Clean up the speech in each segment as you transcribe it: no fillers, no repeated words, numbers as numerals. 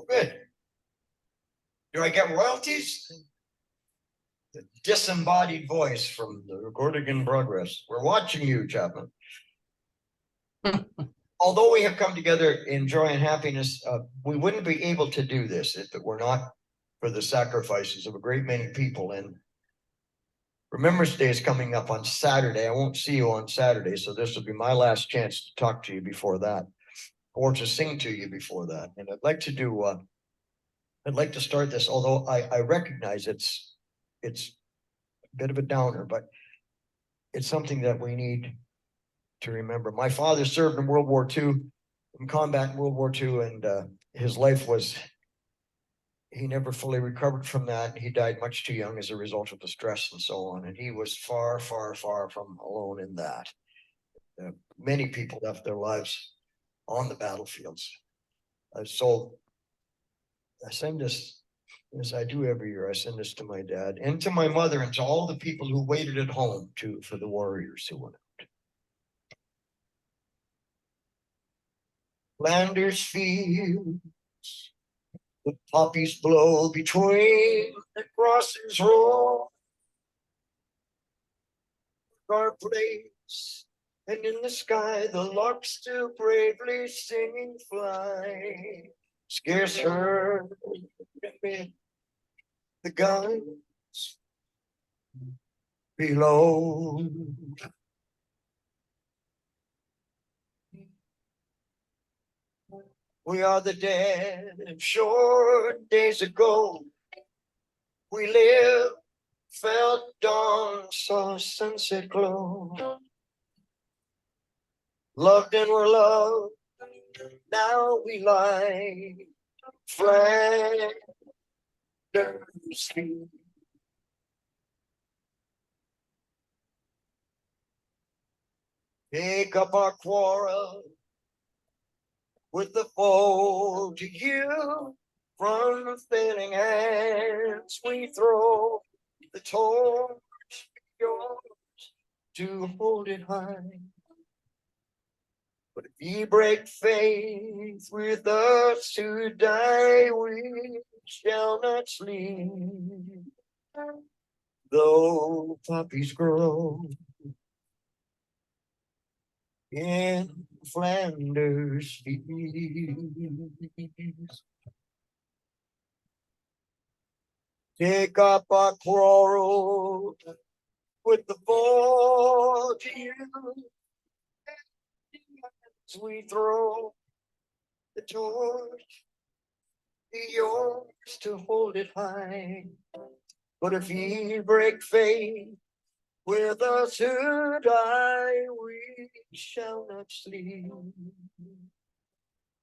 Good. Do I get royalties? The disembodied voice from the recording in progress. We're watching you, Chapman. Although we have come together in joy and happiness, we wouldn't be able to do this if it were not for the sacrifices of a great many people. And Remembrance Day is coming up on Saturday. I won't see you on Saturday, so this will be my last chance to talk to you before that, or to sing to you before that. And I'd like to do, I'd like to start this, although I recognize it's a bit of a downer, but it's something that we need to remember. My father served in World War II, in combat in World War II, and his life was, he never fully recovered from that. He died much too young as a result of the stress and so on. And he was far, far, far from alone in that. Many people left their lives on the battlefields. So I send this, as I do every year, I send this to my dad and to my mother and to all the people who waited at home for the warriors who went out. Flanders fields, the poppies blow between the crosses roll. Our place, and in the sky the larks still bravely singing fly. Scarce heard amid the guns below. We are the dead of short days ago. We lived, felt dawn, saw sunset glow. Loved and were loved, now we lie. Flanders fields. Take up our quarrel with the foe, to you from the failing hands we throw the torch, yours to hold it high. But if ye break faith with us to die, we shall not sleep, though poppies grow in Flanders fields. Take up our quarrel with the foe, to you as we throw the torch, be yours to hold it high. But if ye break faith with us who die, we shall not sleep,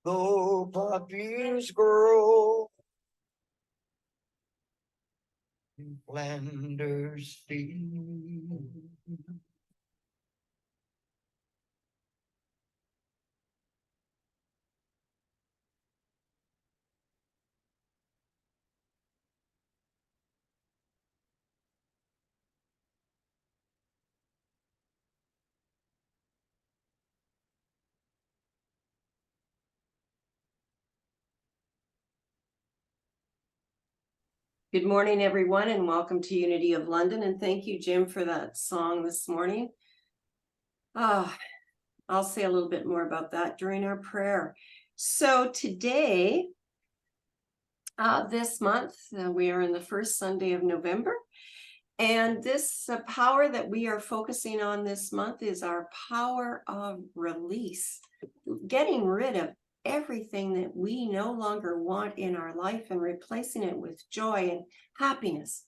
though poppies grow in Flanders fields. Good morning, everyone, and welcome to Unity of London. And thank you, Jim, for that song this morning. I'll say a little bit more about that during our prayer. So today, this month, we are in the first Sunday of November. And this power that we are focusing on this month is our power of release, getting rid of everything that we no longer want in our life and replacing it with joy and happiness.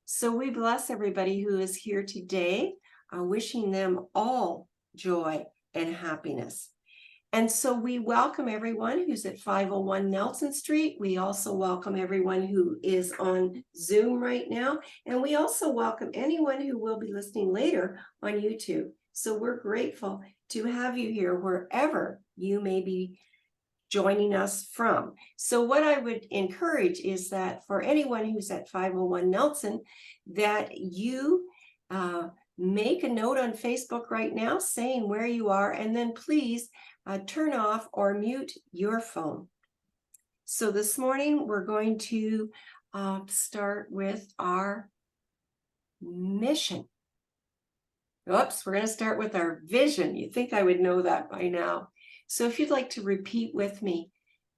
So we bless everybody who is here today, wishing them all joy and happiness. And so we welcome everyone who's at 501 Nelson Street. We also welcome everyone who is on Zoom right now. And we also welcome anyone who will be listening later on YouTube. So we're grateful to have you here wherever you may be joining us from. So what I would encourage is that for anyone who's at 501 Nelson, that you make a note on Facebook right now saying where you are, and then please turn off or mute your phone. So this morning, we're going to start with our mission. Oops, we're going to start with our vision. You'd think I would know that by now. So if you'd like to repeat with me,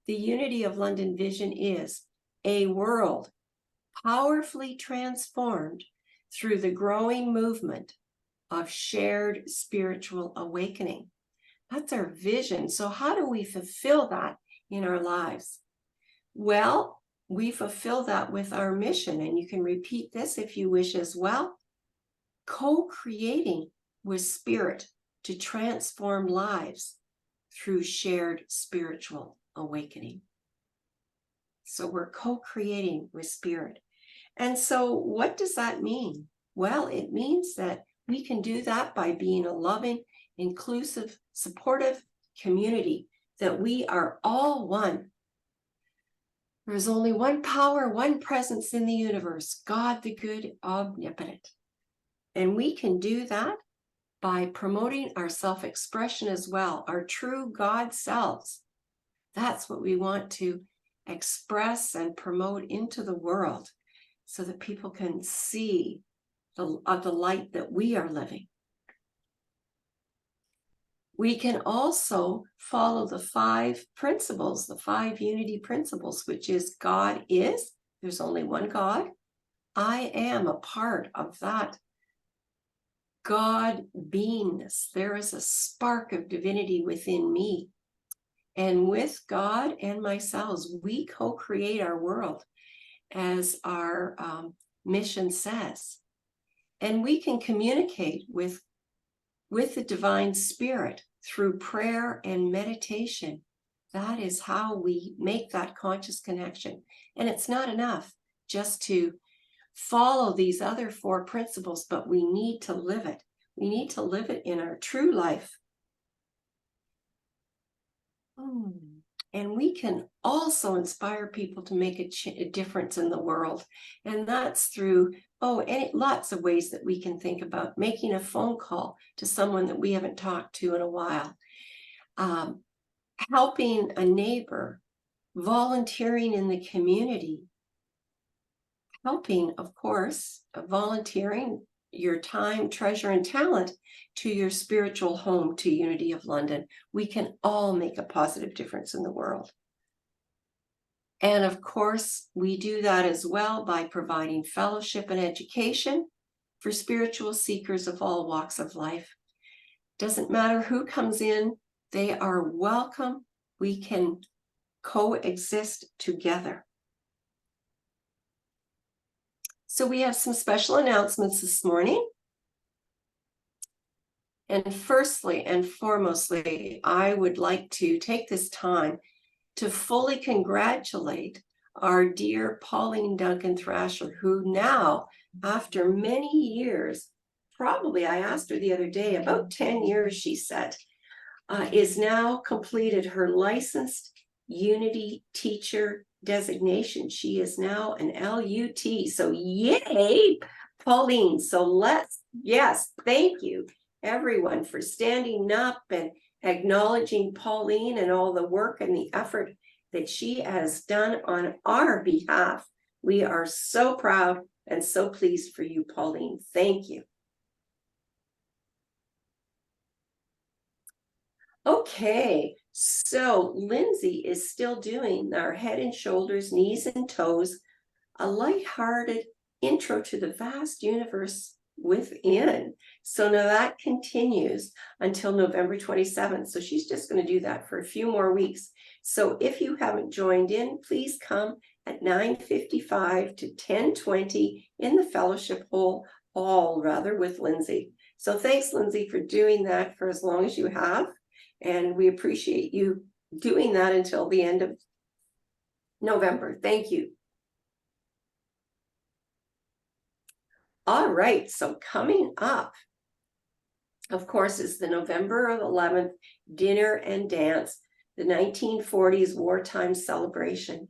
the Unity of London vision is a world powerfully transformed through the growing movement of shared spiritual awakening. That's our vision. So how do we fulfill that in our lives? Well, we fulfill that with our mission, and you can repeat this if you wish as well. Co-creating with spirit to transform lives through shared spiritual awakening. So we're co-creating with spirit. And so what does that mean? Well, it means that we can do that by being a loving, inclusive, supportive community, that we are all one. There is only one power, one presence in the universe, God the good, omnipotent. And we can do that by promoting our self-expression as well, our true God selves. That's what we want to express and promote into the world so that people can see the light that we are living. We can also follow the 5 principles, the 5 unity principles, which is God is, there's only one God. I am a part of that God beingness. There is a spark of divinity within me. And with God and myself, we co-create our world, as our mission says. And we can communicate with the divine spirit through prayer and meditation. That is how we make that conscious connection. And it's not enough just to follow these other 4 principles, but we need to live it. We need to live it in our true life. And we can also inspire people to make a difference in the world. And that's through, lots of ways that we can think about making a phone call to someone that we haven't talked to in a while, helping a neighbor, volunteering in the community, helping, of course, volunteering your time, treasure, and talent to your spiritual home, to Unity of London. We can all make a positive difference in the world. And of course, we do that as well by providing fellowship and education for spiritual seekers of all walks of life. Doesn't matter who comes in, they are welcome. We can coexist together. So we have some special announcements this morning. And firstly and foremostly, I would like to take this time to fully congratulate our dear Pauline Duncan-Thrasher, who now, after many years, probably I asked her the other day, about 10 years, she said, is now completed her licensed Unity teacher designation. She is now an LUT. So yay, Pauline. So yes, thank you everyone for standing up and acknowledging Pauline and all the work and the effort that she has done on our behalf. We are so proud and so pleased for you, Pauline. Thank you. Okay, so Lindsay is still doing our head and shoulders, knees and toes, a lighthearted intro to the vast universe within. So now that continues until November 27th. So she's just going to do that for a few more weeks. So if you haven't joined in, please come at 9:55 to 10:20 in the fellowship hall with Lindsay. So thanks, Lindsay, for doing that for as long as you have. And we appreciate you doing that until the end of November. Thank you. All right, so coming up, of course, is the November 11th dinner and dance, the 1940s wartime celebration.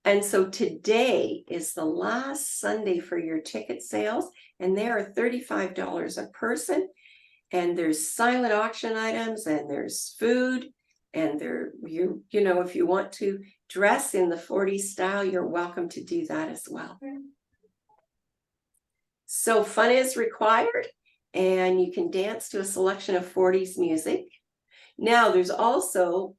And so today is the last Sunday for your ticket sales, and they are $35 a person. And there's silent auction items, and there's food, And you know, if you want to dress in the 40s style, you're welcome to do that as well. So fun is required, and you can dance to a selection of 40s music. Now, there's also,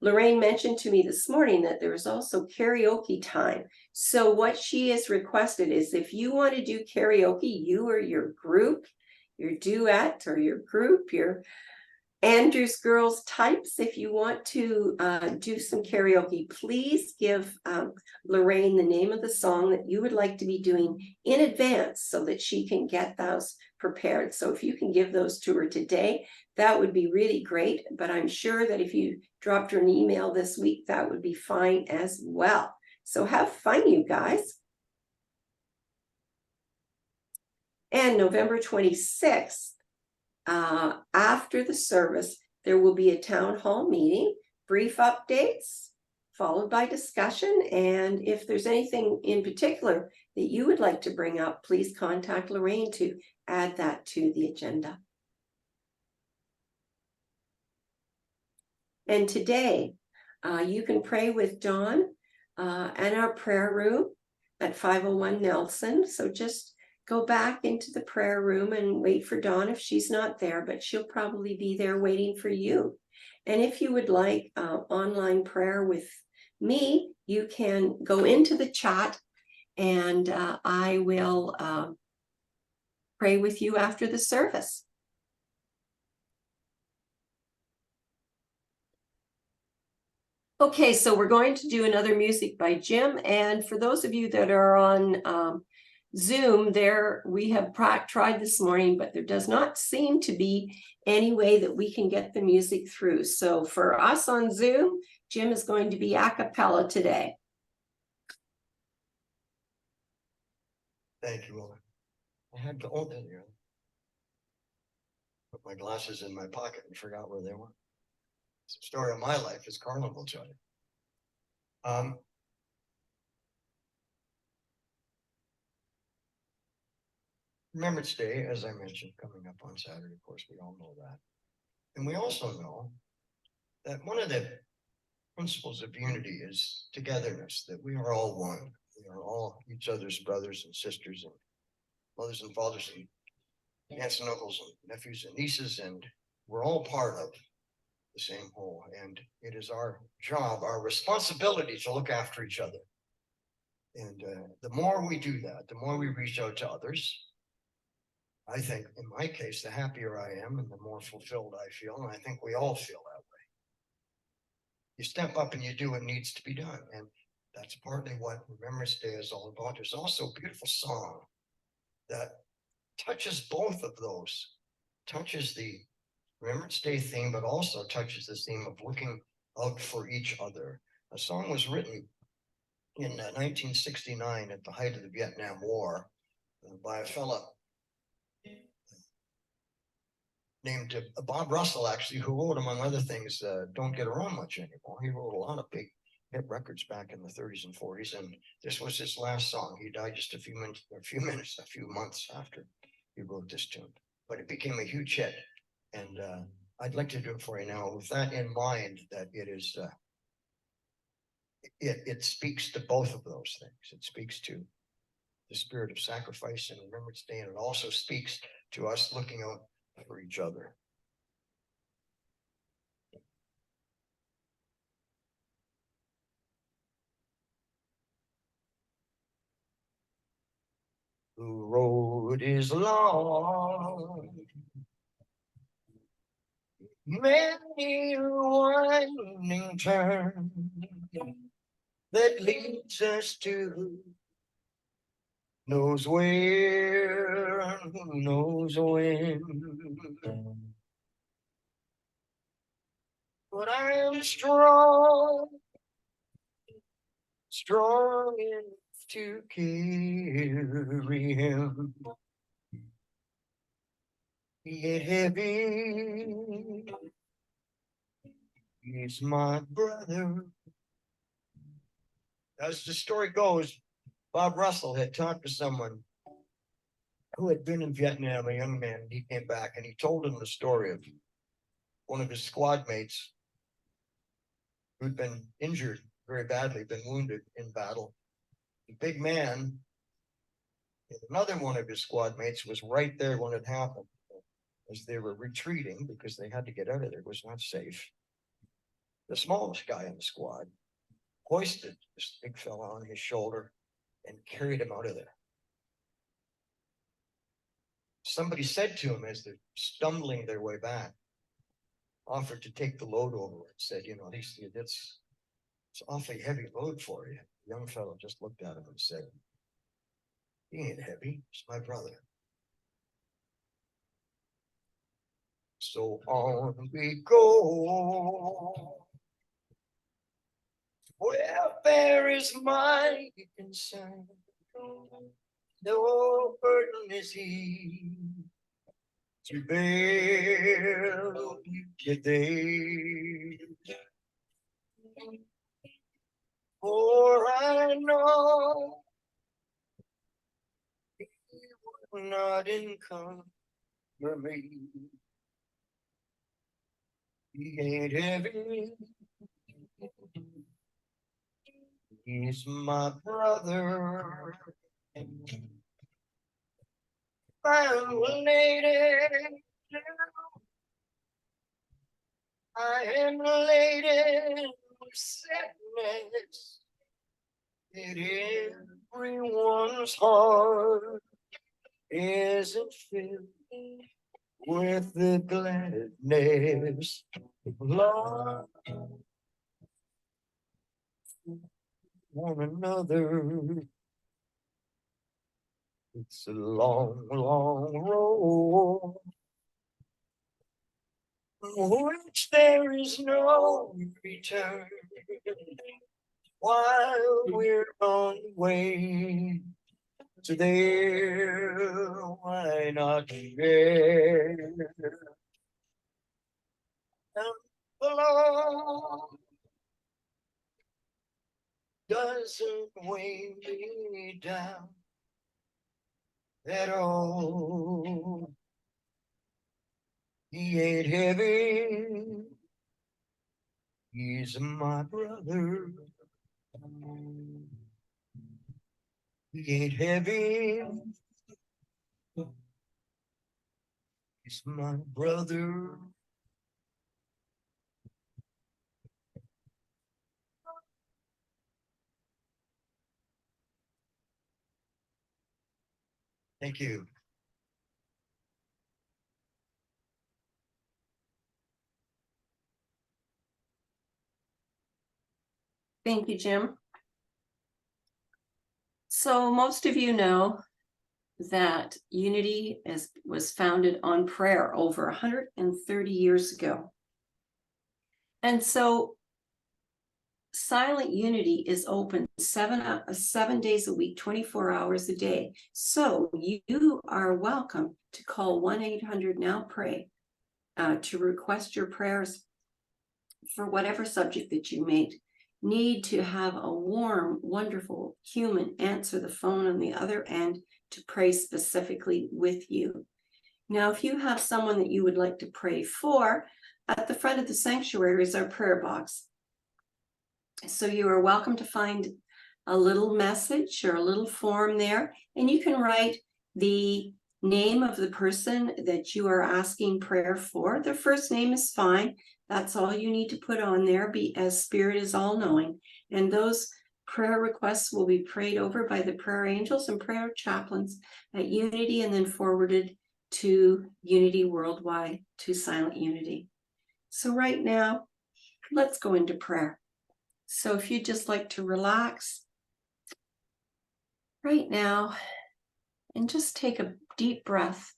Lorraine mentioned to me this morning that there is also karaoke time. So what she has requested is if you want to do karaoke, you or your group, your duet or your group, your Andrews Girls types, if you want to do some karaoke, please give Lorraine the name of the song that you would like to be doing in advance so that she can get those prepared. So if you can give those to her today, that would be really great. But I'm sure that if you dropped her an email this week, that would be fine as well. So have fun, you guys. And November 26th, after the service, there will be a town hall meeting, brief updates, followed by discussion. And if there's anything in particular that you would like to bring up, please contact Lorraine to add that to the agenda. And today, you can pray with Dawn in our prayer room at 501 Nelson. So just go back into the prayer room and wait for Dawn if she's not there, but she'll probably be there waiting for you. And if you would like online prayer with me, you can go into the chat and I will pray with you after the service. Okay, so we're going to do another music by Jim. And for those of you that are on Zoom, there we have tried this morning, but there does not seem to be any way that we can get the music through. So for us on Zoom, Jim is going to be a cappella today. Thank you, Will. I had to hold it here. Put my glasses in my pocket and forgot where they were. It's the story of my life, as Carla will tell you. Remembrance Day, as I mentioned, coming up on Saturday, of course, we all know that. And we also know that one of the principles of unity is togetherness, that we are all one. We are all each other's brothers and sisters and mothers and fathers and aunts and uncles and nephews and nieces, and we're all part of the same whole. And it is our job, our responsibility to look after each other. And the more we do that, the more we reach out to others, I think in my case, the happier I am and the more fulfilled I feel. And I think we all feel that way. You step up and you do what needs to be done. And that's partly what Remembrance Day is all about. There's also a beautiful song that touches both of those, touches the Remembrance Day theme, but also touches the theme of looking out for each other. A song was written in 1969 at the height of the Vietnam War by a fellow named Bob Russell, actually, who wrote, among other things, Don't Get Around Much Anymore. He wrote a lot of big hit records back in the 30s and 40s, and this was his last song. He died just a few months after he wrote this tune, but it became a huge hit. And I'd like to do it for you now with that in mind, that it is, it speaks to both of those things. It speaks to the spirit of sacrifice and Remembrance Day, and it also speaks to us looking out for each other. The road is long, many a winding turn that leads us to knows where and who knows when. But I am strong enough to carry him. Yet heavy is my brother. As the story goes, Bob Russell had talked to someone who had been in Vietnam, a young man, and he came back and he told him the story of one of his squad mates who'd been injured very badly, been wounded in battle. The big man, another one of his squad mates, was right there when it happened. As they were retreating because they had to get out of there, it was not safe. The smallest guy in the squad hoisted this big fella on his shoulder and carried him out of there. Somebody said to him as they're stumbling their way back, offered to take the load over and said, you know, it's awfully heavy load for you. The young fellow just looked at him and said, he ain't heavy, it's my brother. So on we go. Where is my concern? No burden is he to bear today. For I know he will not encumber me. He ain't heavy. He's my brother. I'm laden. I am laden with sadness. That everyone's heart isn't filled with the gladness of love. One another. It's a long, long road, which there is no return. While we're on the way to there, why not share? And alone doesn't weigh me down at all. He ain't heavy. He's my brother. He ain't heavy. He's my brother. Thank you. Thank you, Jim. So most of you know that Unity was founded on prayer over 130 years ago. And so Silent Unity is open 7 days a week, 24 hours a day. So you are welcome to call 1-800-NOW-PRAY to request your prayers for whatever subject that you may need to have a warm, wonderful human answer the phone on the other end to pray specifically with you. Now, if you have someone that you would like to pray for, at the front of the sanctuary is our prayer box. So you are welcome to find a little message or a little form there, and you can write the name of the person that you are asking prayer for. Their first name is fine. That's all you need to put on there, as Spirit is all knowing. And those prayer requests will be prayed over by the prayer angels and prayer chaplains at Unity, and then forwarded to Unity Worldwide, to Silent Unity. So right now, let's go into prayer. So if you'd just like to relax right now and just take a deep breath.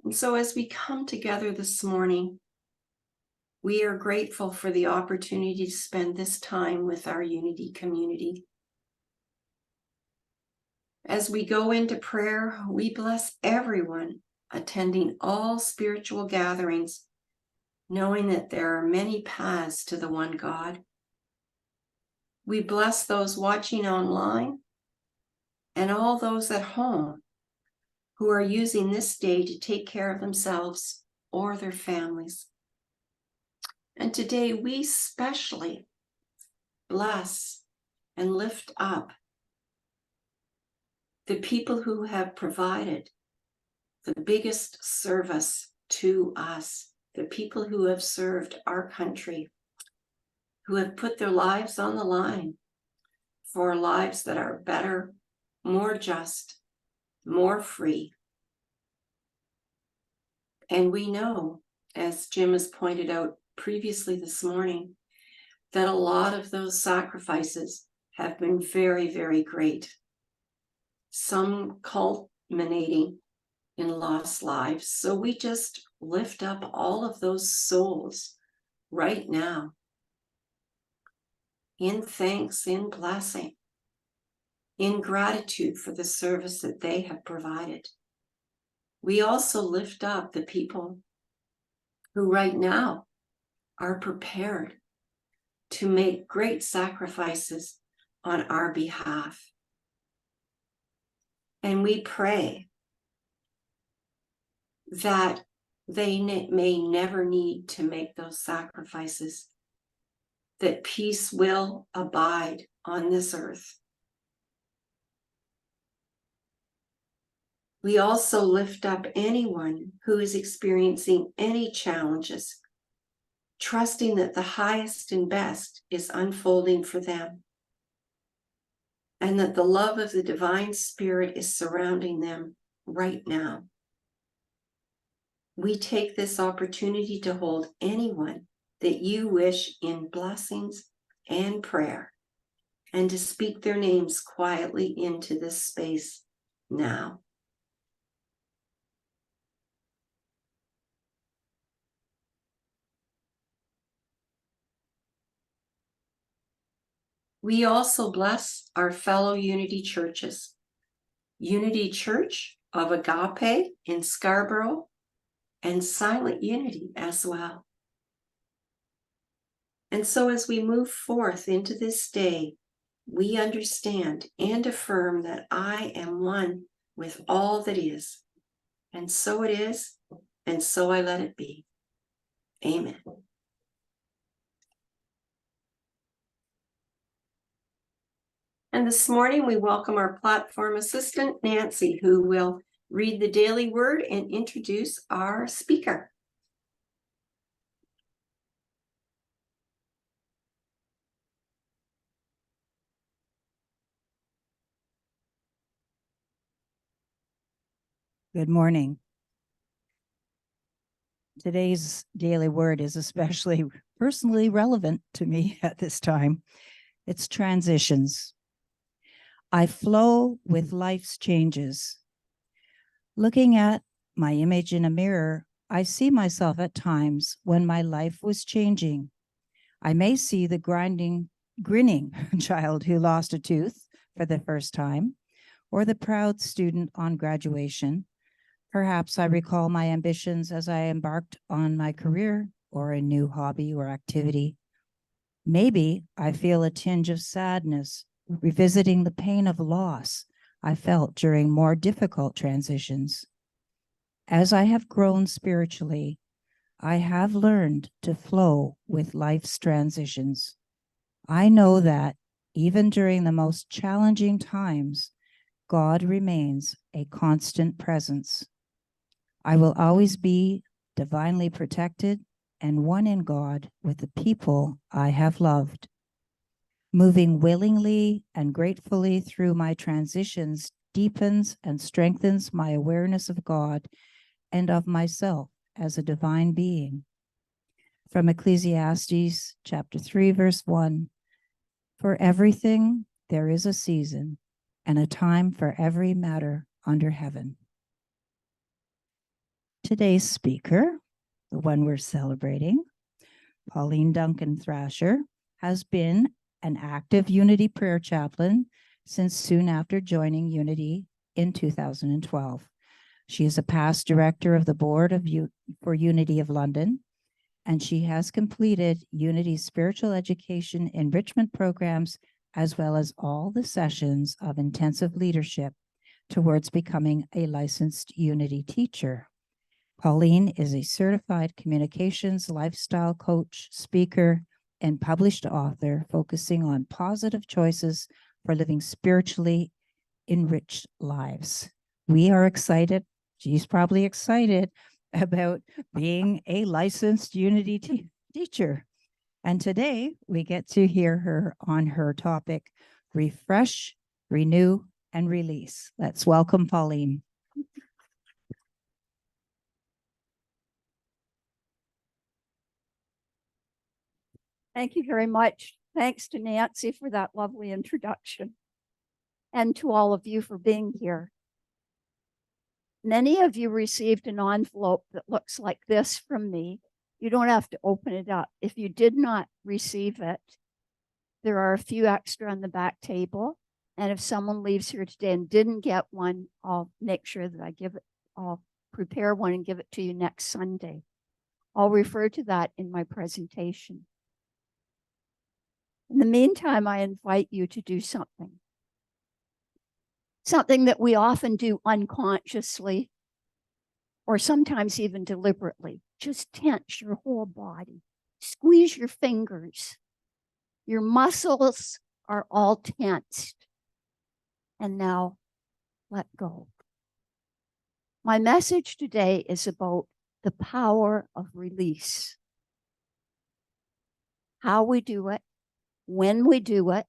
And so as we come together this morning, we are grateful for the opportunity to spend this time with our Unity community. As we go into prayer, we bless everyone attending all spiritual gatherings, knowing that there are many paths to the one God. We bless those watching online and all those at home who are using this day to take care of themselves or their families. And today we specially bless and lift up the people who have provided the biggest service to us, the people who have served our country, who have put their lives on the line for lives that are better, more just, more free. And we know, as Jim has pointed out previously this morning, that a lot of those sacrifices have been very, very great. Some culminating in lost lives. So we just lift up all of those souls right now in thanks, in blessing, in gratitude for the service that they have provided. We also lift up the people who right now are prepared to make great sacrifices on our behalf. And we pray that they may never need to make those sacrifices, that peace will abide on this earth. We also lift up anyone who is experiencing any challenges, trusting that the highest and best is unfolding for them, and that the love of the divine spirit is surrounding them right now. We take this opportunity to hold anyone that you wish in blessings and prayer, and to speak their names quietly into this space now. We also bless our fellow Unity churches. Unity Church of Agape in Scarborough, and Silent Unity as well. And so as we move forth into this day, we understand and affirm that I am one with all that is. And so it is, and so I let it be. Amen. And this morning we welcome our platform assistant, Nancy, who will read the daily word and introduce our speaker. Good morning. Today's daily word is especially personally relevant to me at this time. It's transitions. I flow with life's changes. Looking at my image in a mirror, I see myself at times when my life was changing. I may see the grinning child who lost a tooth for the first time, or the proud student on graduation. Perhaps I recall my ambitions as I embarked on my career or a new hobby or activity. Maybe I feel a tinge of sadness, revisiting the pain of loss I felt during more difficult transitions. As I have grown spiritually, I have learned to flow with life's transitions. I know that even during the most challenging times, God remains a constant presence. I will always be divinely protected and one in God with the people I have loved. Moving willingly and gratefully through my transitions deepens and strengthens my awareness of God and of myself as a divine being. From Ecclesiastes chapter 3, verse 1, for everything there is a season and a time for every matter under heaven. Today's speaker, the one we're celebrating, Pauline Duncan-Thrasher, has been an active Unity prayer chaplain since soon after joining Unity in 2012. She is a past director of the board for Unity of London, and she has completed Unity's spiritual education enrichment programs, as well as all the sessions of intensive leadership towards becoming a licensed Unity teacher. Pauline is a certified communications lifestyle coach, speaker, and published author focusing on positive choices for living spiritually enriched lives. We are excited. She's probably excited about being a licensed Unity teacher. And today we get to hear her on her topic, refresh, renew, and release. Let's welcome Pauline. Thank you very much. Thanks to Nancy for that lovely introduction, and to all of you for being here. Many of you received an envelope that looks like this from me. You don't have to open it up. If you did not receive it, there are a few extra on the back table. And if someone leaves here today and didn't get one, I'll make sure that I'll prepare one and give it to you next Sunday. I'll refer to that in my presentation. In the meantime, I invite you to do something that we often do unconsciously, or sometimes even deliberately. Just tense your whole body, squeeze your fingers. Your muscles are all tensed. And now let go. My message today is about the power of release. How we do it, when we do it,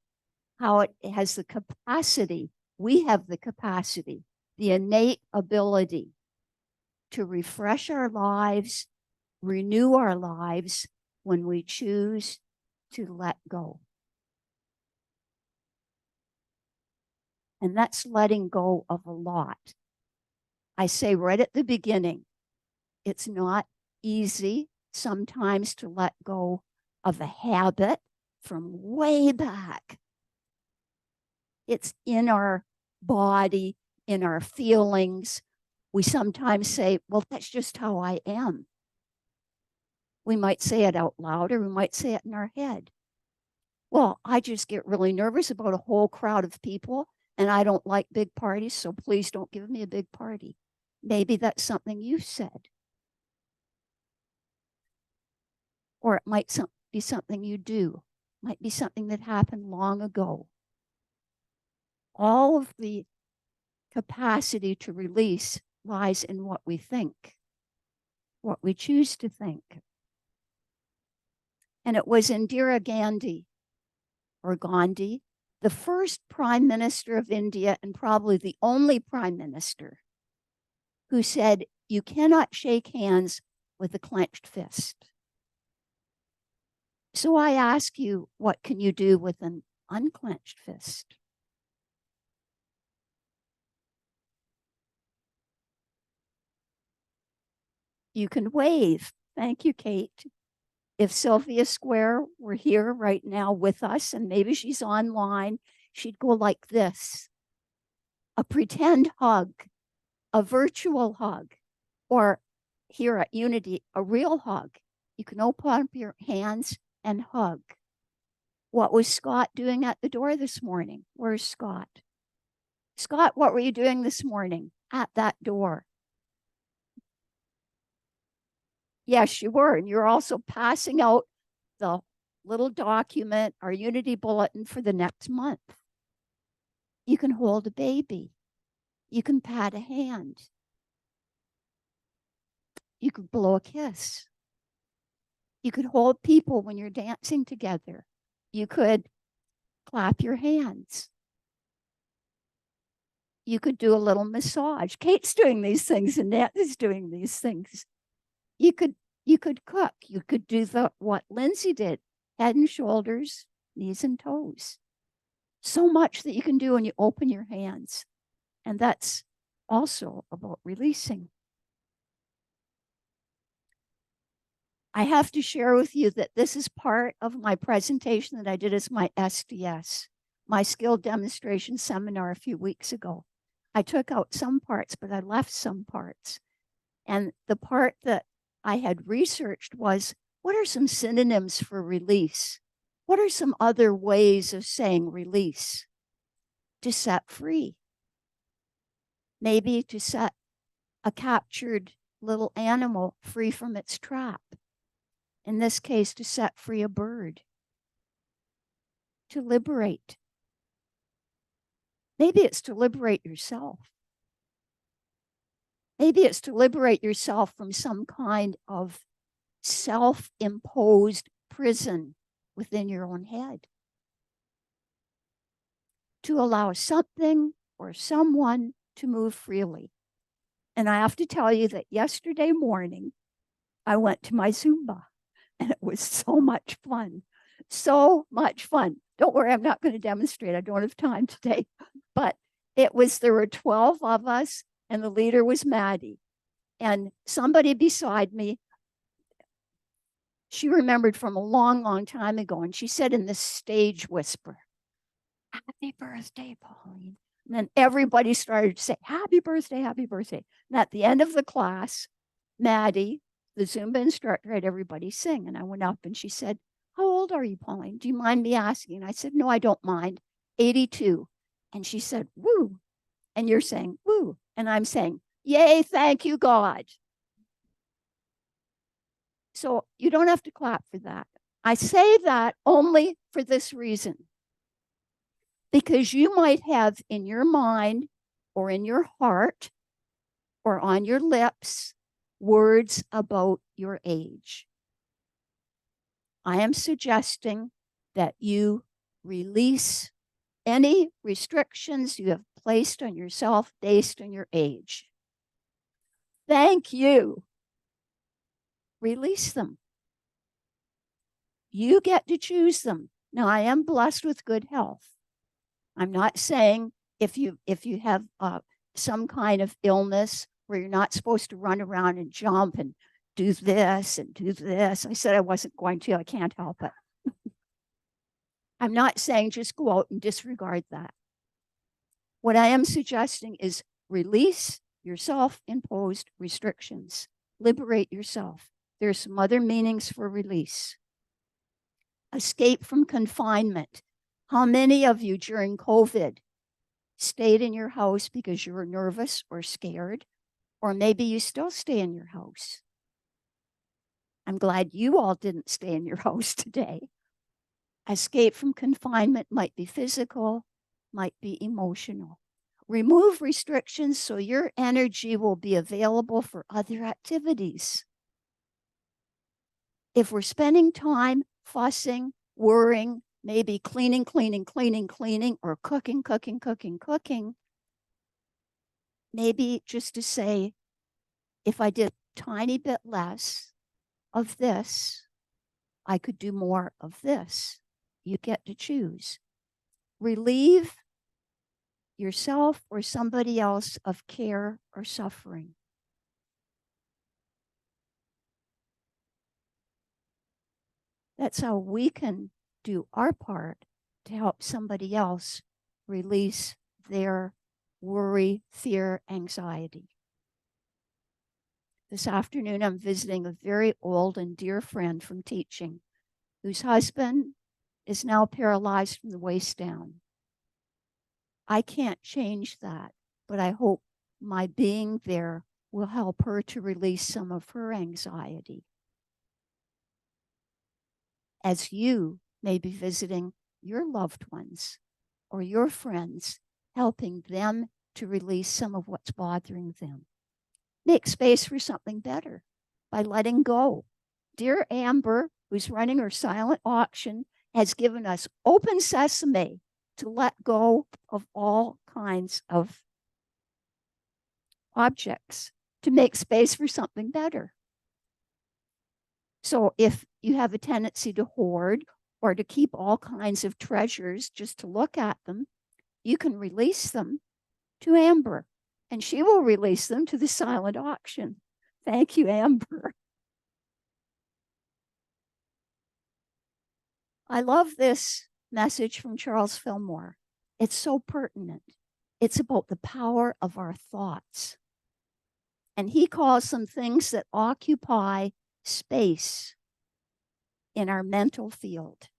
how it has the capacity, we have the capacity, the innate ability to refresh our lives, renew our lives when we choose to let go. And that's letting go of a lot. I say right at the beginning, it's not easy sometimes to let go of a habit from way back. It's in our body, in our feelings. We sometimes say, well, that's just how I am. We might say it out loud, or we might say it in our head. Well, I just get really nervous about a whole crowd of people, and I don't like big parties, so please don't give me a big party. Maybe that's something you said. Or it might be something you do. It might be something that happened long ago. All of the capacity to release lies in what we think, what we choose to think. And it was Indira Gandhi, or Gandhi, the first Prime Minister of India, and probably the only Prime Minister, who said, you cannot shake hands with a clenched fist. So I ask you, what can you do with an unclenched fist? You can wave. Thank you, Kate. If Sylvia Square were here right now with us, and maybe she's online, she'd go like this. A pretend hug, a virtual hug, or here at Unity, a real hug. You can open up your hands and hug. What was Scott doing at the door this morning? Where's Scott? Scott, what were you doing this morning at that door? Yes, you were. And you're also passing out the little document, our Unity bulletin for the next month. You can hold a baby. You can pat a hand. You could blow a kiss. You could hold people when you're dancing together. You could clap your hands. You could do a little massage. Kate's doing these things, and Nat is doing these things. You could cook. You could do what Lindsay did, head and shoulders, knees and toes. So much that you can do when you open your hands. And that's also about releasing. I have to share with you that this is part of my presentation that I did as my SDS, my skill demonstration seminar a few weeks ago. I took out some parts, but I left some parts. And the part that I had researched was, what are some synonyms for release? What are some other ways of saying release? To set free. Maybe to set a captured little animal free from its trap. In this case, to set free a bird. To liberate. Maybe it's to liberate yourself. Maybe it's to liberate yourself from some kind of self-imposed prison within your own head. To allow something or someone to move freely. And I have to tell you that yesterday morning, I went to my Zumba and it was so much fun. So much fun. Don't worry, I'm not going to demonstrate. I don't have time today. But there were 12 of us and the leader was Maddie. And somebody beside me, she remembered from a long, long time ago. And she said in this stage whisper, "Happy birthday, Pauline." And then everybody started to say, "Happy birthday, happy birthday." And at the end of the class, Maddie, the Zumba instructor, had everybody sing. And I went up and she said, "How old are you, Pauline? Do you mind me asking?" And I said, "No, I don't mind. 82. And she said, "Woo." And you're saying, "Woo." And I'm saying, "Yay, thank you, God." So you don't have to clap for that. I say that only for this reason. Because you might have in your mind or in your heart or on your lips words about your age. I am suggesting that you release any restrictions you have placed on yourself based on your age. Thank you. Release them. You get to choose them. Now, I am blessed with good health. I'm not saying if you have some kind of illness where you're not supposed to run around and jump and do this and do this. I said I wasn't going to. I can't help it. I'm not saying just go out and disregard that. What I am suggesting is release your self-imposed restrictions. Liberate yourself. There's some other meanings for release. Escape from confinement. How many of you during COVID stayed in your house because you were nervous or scared? Or maybe you still stay in your house. I'm glad you all didn't stay in your house today. Escape from confinement might be physical, might be emotional. Remove restrictions so your energy will be available for other activities. If we're spending time fussing, worrying, maybe cleaning, or cooking, maybe just to say, if I did a tiny bit less of this, I could do more of this. You get to choose. Relieve yourself or somebody else of care or suffering. That's how we can do our part to help somebody else release their worry, fear, anxiety. This afternoon, I'm visiting a very old and dear friend from teaching, whose husband is now paralyzed from the waist down. I can't change that, but I hope my being there will help her to release some of her anxiety. As you may be visiting your loved ones or your friends, helping them to release some of what's bothering them. Make space for something better by letting go. Dear Amber, who's running her silent auction, has given us open sesame to let go of all kinds of objects to make space for something better. So if you have a tendency to hoard or to keep all kinds of treasures just to look at them, you can release them to Amber, and she will release them to the silent auction. Thank you, Amber. I love this message from Charles Fillmore. It's so pertinent. It's about the power of our thoughts. And he calls some things that occupy space in our mental field.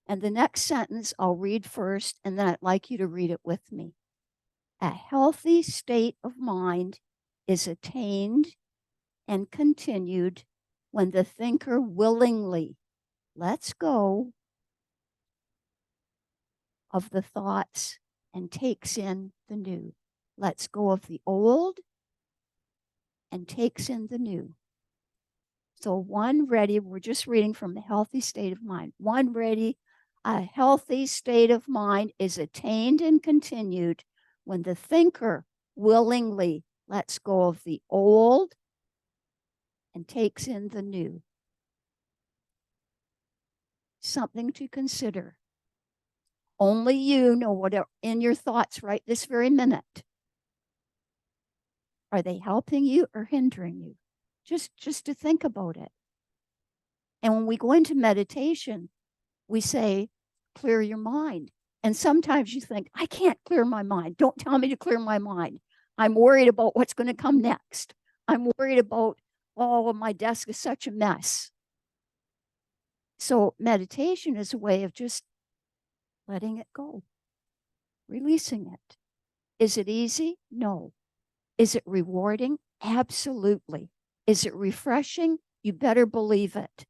And the next sentence I'll read first, and then I'd like you to read it with me. A healthy state of mind is attained and continued when the thinker willingly lets go of the thoughts and takes in the new. Lets go of the old and takes in the new. So one ready, we're just reading from the healthy state of mind. One ready, a healthy state of mind is attained and continued when the thinker willingly lets go of the old and takes in the new. Something to consider. Only you know what are in your thoughts right this very minute. Are they helping you or hindering you? Just to think about it. And when we go into meditation, we say, clear your mind. And sometimes you think, I can't clear my mind. Don't tell me to clear my mind. I'm worried about what's going to come next. I'm worried about, oh, my desk is such a mess. So meditation is a way of just letting it go, releasing it. Is it easy? No. Is it rewarding? Absolutely. Is it refreshing? You better believe it.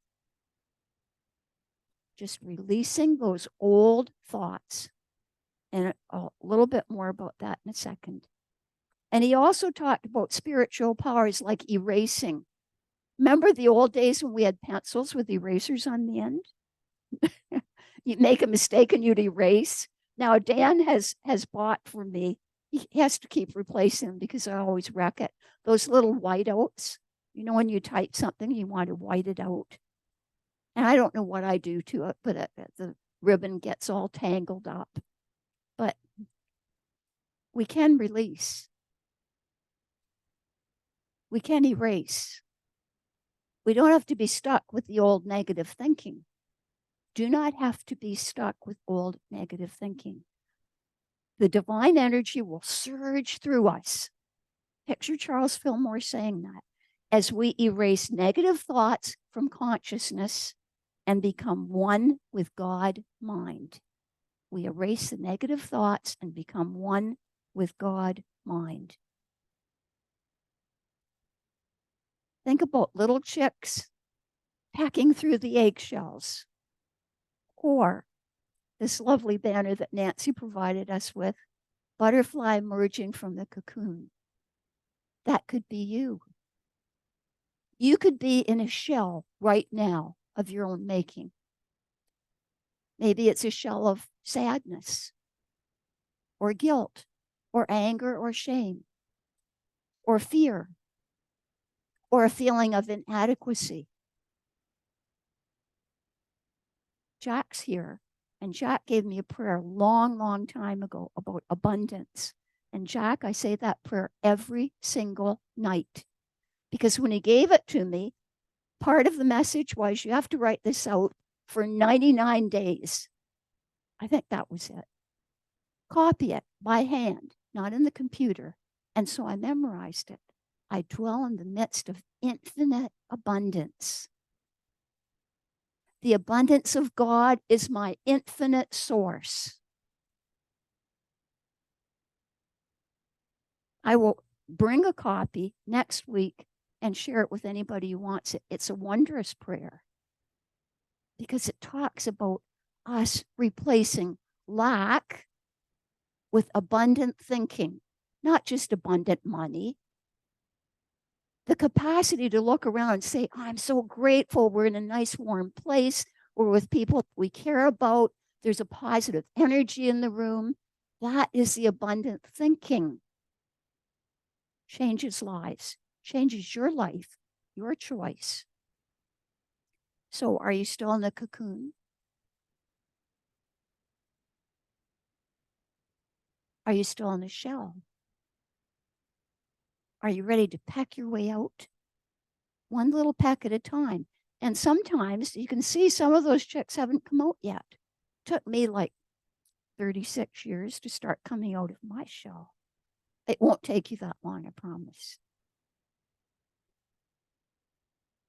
Just releasing those old thoughts. And a little bit more about that in a second. And he also talked about spiritual powers like erasing. Remember the old days when we had pencils with erasers on the end? You make a mistake and you'd erase. Now Dan has bought for me. He has to keep replacing them because I always wreck it. Those little whiteouts. You know, when you type something, you want to white it out. And I don't know what I do to it, but the ribbon gets all tangled up. But we can release. We can erase. We don't have to be stuck with the old negative thinking. Do not have to be stuck with old negative thinking. The divine energy will surge through us. Picture Charles Fillmore saying that. As we erase negative thoughts from consciousness and become one with God mind. We erase the negative thoughts and become one with God mind. Think about little chicks packing through the eggshells, or this lovely banner that Nancy provided us with, butterfly emerging from the cocoon. That could be you. You could be in a shell right now of your own making. Maybe it's a shell of sadness or guilt or anger or shame or fear or a feeling of inadequacy. Jack's here, and Jack gave me a prayer a long, long time ago about abundance. And Jack, I say that prayer every single night because when he gave it to me, part of the message was you have to write this out for 99 days. I think that was it. Copy it by hand, not in the computer. And so I memorized it. I dwell in the midst of infinite abundance. The abundance of God is my infinite source. I will bring a copy next week and share it with anybody who wants it. It's a wondrous prayer because it talks about us replacing lack with abundant thinking, not just abundant money. The capacity to look around and say, oh, I'm so grateful we're in a nice warm place. We're with people we care about. There's a positive energy in the room. That is the abundant thinking. Changes lives, changes your life, your choice. So are you still in the cocoon? Are you still in the shell? Are you ready to peck your way out? One little peck at a time. And sometimes you can see some of those chicks haven't come out yet. It took me like 36 years to start coming out of my shell. It won't take you that long, I promise.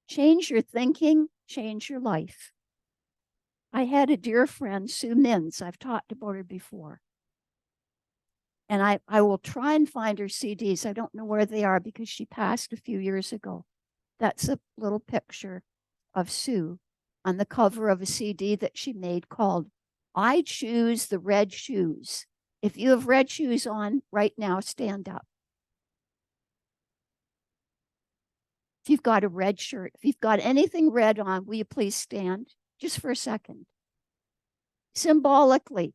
Change your thinking, change your life. I had a dear friend, Sue Mins. I've talked about her before. And I will try and find her CDs. I don't know where they are because she passed a few years ago. That's a little picture of Sue on the cover of a CD that she made called I Choose the Red Shoes. If you have red shoes on right now, stand up. If you've got a red shirt, if you've got anything red on, will you please stand just for a second? Symbolically.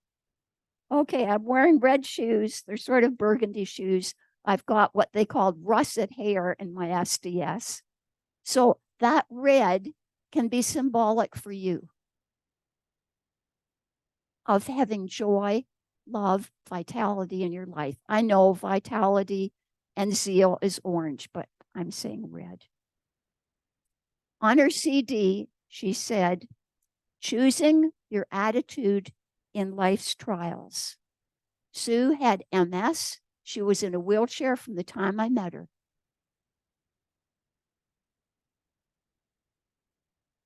Okay, I'm wearing red shoes. They're sort of burgundy shoes. I've got what they called russet hair in my SDS. So that red can be symbolic for you of having joy, love, vitality in your life. I know vitality and zeal is orange, but I'm saying red. On her CD, she said, choosing your attitude in life's trials. Sue had MS. She was in a wheelchair from the time I met her.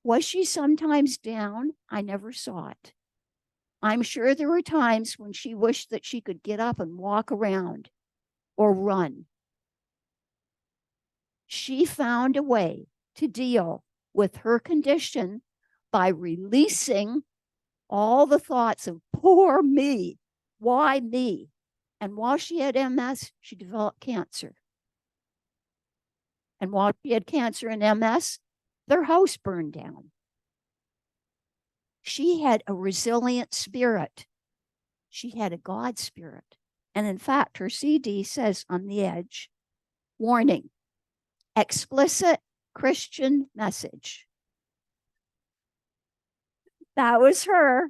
Was she sometimes down? I never saw it. I'm sure there were times when she wished that she could get up and walk around or run. She found a way to deal with her condition by releasing all the thoughts of poor me, why me? And while she had MS, she developed cancer. And while she had cancer and MS, their house burned down. She had a resilient spirit. She had a God spirit. And in fact, her CD says on the edge, warning, explicit Christian message. That was her.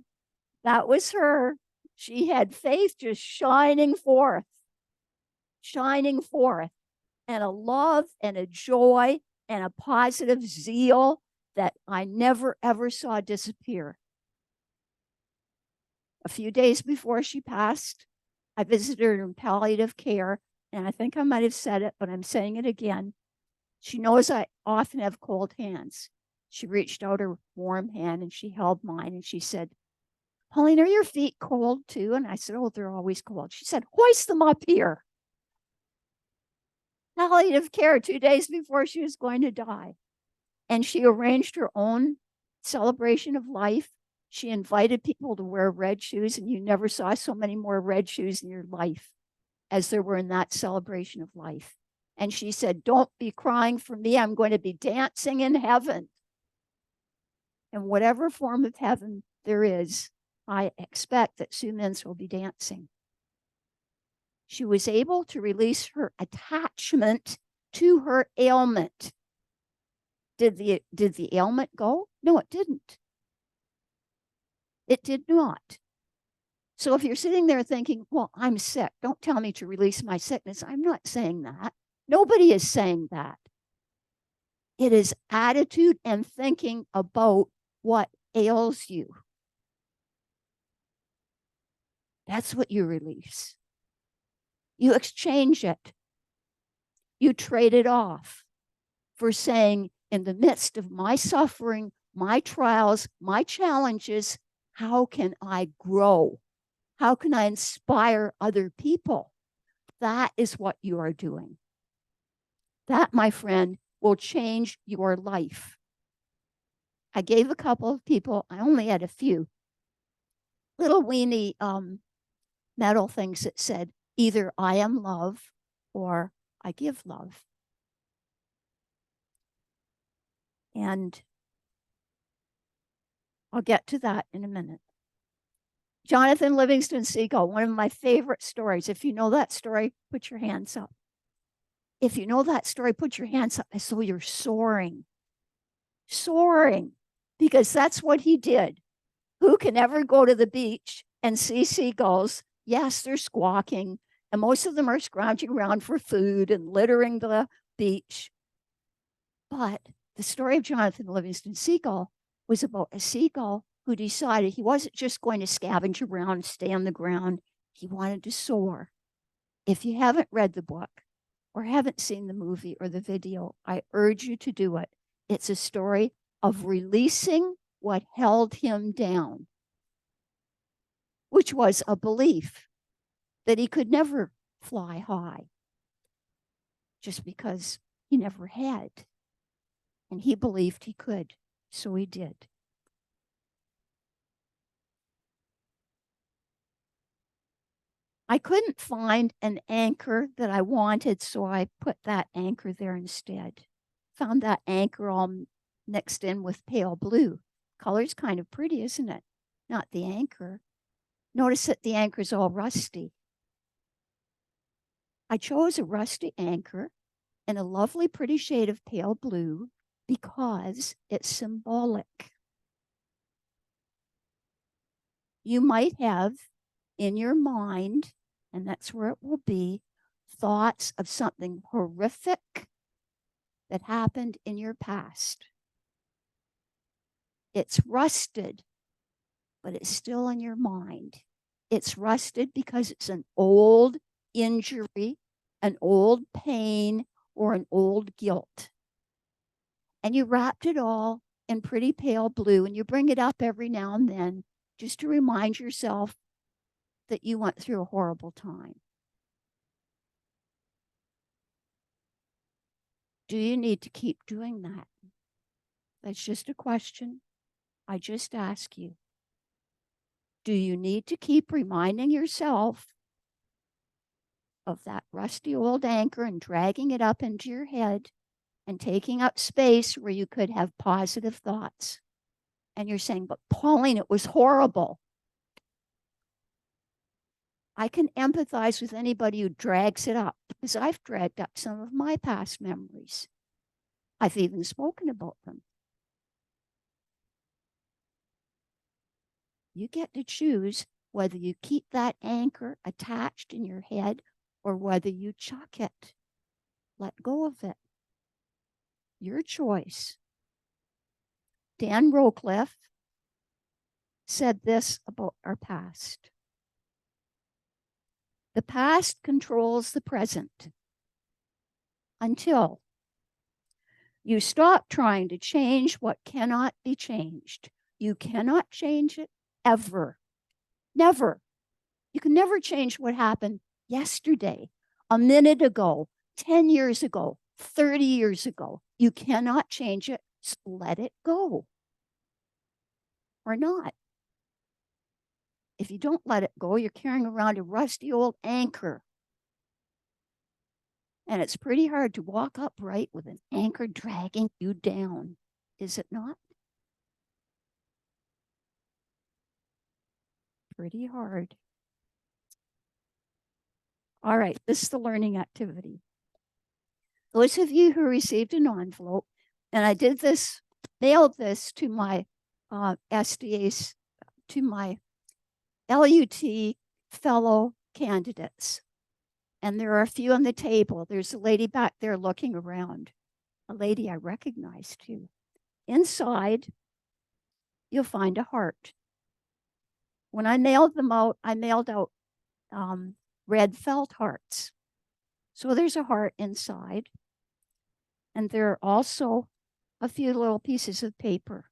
That was her. She had faith just shining forth, and a love and a joy and a positive zeal that I never, ever saw disappear. A few days before she passed, I visited her in palliative care, and I think I might have said it, but I'm saying it again. She knows I often have cold hands. She reached out her warm hand and she held mine and she said, Pauline, are your feet cold too? And I said, oh, they're always cold. She said, hoist them up here. Palliative care 2 days before she was going to die. And she arranged her own celebration of life. She invited people to wear red shoes, and you never saw so many more red shoes in your life as there were in that celebration of life. And she said, don't be crying for me. I'm going to be dancing in heaven. And whatever form of heaven there is, I expect that Sue Mintz will be dancing. She was able to release her attachment to her ailment. Did the ailment go? No, it didn't. It did not. So if you're sitting there thinking, well, I'm sick, don't tell me to release my sickness. I'm not saying that. Nobody is saying that. It is attitude and thinking about what ails you. That's what you release. You exchange it. You trade it off for saying, in the midst of my suffering, my trials, my challenges, how can I grow? How can I inspire other people? That is what you are doing. That, my friend, will change your life. I gave a couple of people, I only had a few, little weeny metal things that said, either I am love or I give love. And I'll get to that in a minute. Jonathan Livingston Seagull, one of my favorite stories. If you know that story, put your hands up. If you know that story, put your hands up as though you're soaring. Soaring, because that's what he did. Who can ever go to the beach and see seagulls? Yes, they're squawking, and most of them are scrounging around for food and littering the beach. But the story of Jonathan Livingston Seagull was about a seagull who decided he wasn't just going to scavenge around, stay on the ground. He wanted to soar. If you haven't read the book or haven't seen the movie or the video, I urge you to do it. It's a story of releasing what held him down, which was a belief that he could never fly high just because he never had. And he believed he could, so he did. I couldn't find an anchor that I wanted, so I put that anchor there instead. Found that anchor all mixed in with pale blue. Color's kind of pretty, isn't it? Not the anchor. Notice that the anchor's all rusty. I chose a rusty anchor in a lovely, pretty shade of pale blue because it's symbolic. You might have in your mind, and that's where it will be, thoughts of something horrific that happened in your past. It's rusted, but it's still in your mind. It's rusted because it's an old injury, an old pain, or an old guilt. And you wrapped it all in pretty pale blue, and you bring it up every now and then just to remind yourself that you went through a horrible time. Do you need to keep doing that? That's just a question I just ask you. Do you need to keep reminding yourself of that rusty old anchor and dragging it up into your head and taking up space where you could have positive thoughts? And you're saying, but Pauline, it was horrible. I can empathize with anybody who drags it up because I've dragged up some of my past memories. I've even spoken about them. You get to choose whether you keep that anchor attached in your head or whether you chuck it. Let go of it. Your choice. Dan Rocliffe said this about our past. The past controls the present until you stop trying to change what cannot be changed. You cannot change it ever. Never. You can never change what happened yesterday, a minute ago, 10 years ago, 30 years ago. You cannot change it, so let it go. Or not. If you don't let it go, you're carrying around a rusty old anchor. And it's pretty hard to walk upright with an anchor dragging you down, is it not? Pretty hard. All right, this is the learning activity. Those of you who received an envelope, and I did this, mailed this to my SDAs, to my LUT fellow candidates. And there are a few on the table. There's a lady back there looking around, a lady I recognize too. Inside, you'll find a heart. When I mailed them out, I mailed out red felt hearts. So there's a heart inside. And there are also a few little pieces of paper.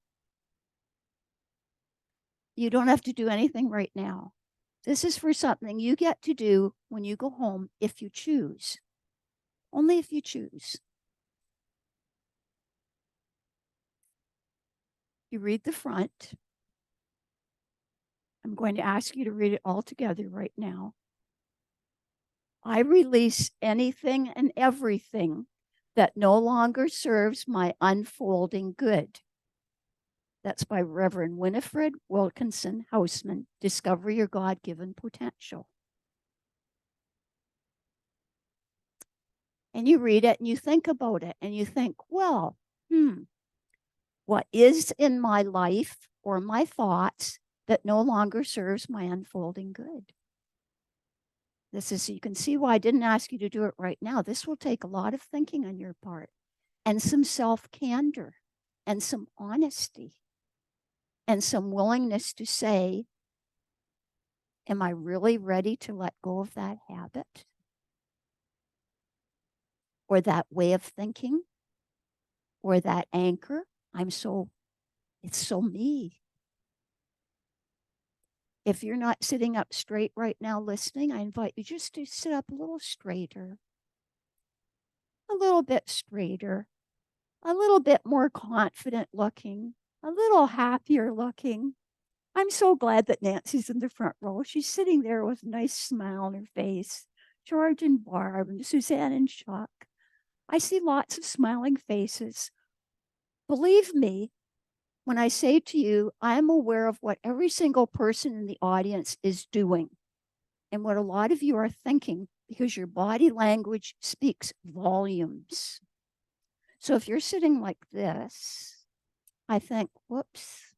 You don't have to do anything right now. This is for something you get to do when you go home if you choose. Only if you choose. You read the front. I'm going to ask you to read it all together right now. I release anything and everything that no longer serves my unfolding good. That's by Reverend Winifred Wilkinson Houseman, Discover Your God-Given Potential. And you read it and you think about it and you think, well, what is in my life or my thoughts that no longer serves my unfolding good? This is, you can see why I didn't ask you to do it right now. This will take a lot of thinking on your part and some self-candor and some honesty and some willingness to say, am I really ready to let go of that habit or that way of thinking or that anchor? It's so me. If you're not sitting up straight right now listening, I invite you just to sit up a little straighter, a little bit straighter, a little bit more confident looking, a little happier looking. I'm so glad that Nancy's in the front row. She's sitting there with a nice smile on her face. George and Barb and Suzanne and Chuck. I see lots of smiling faces. Believe me, when I say to you, I am aware of what every single person in the audience is doing and what a lot of you are thinking, because your body language speaks volumes. So if you're sitting like this, I think, whoops,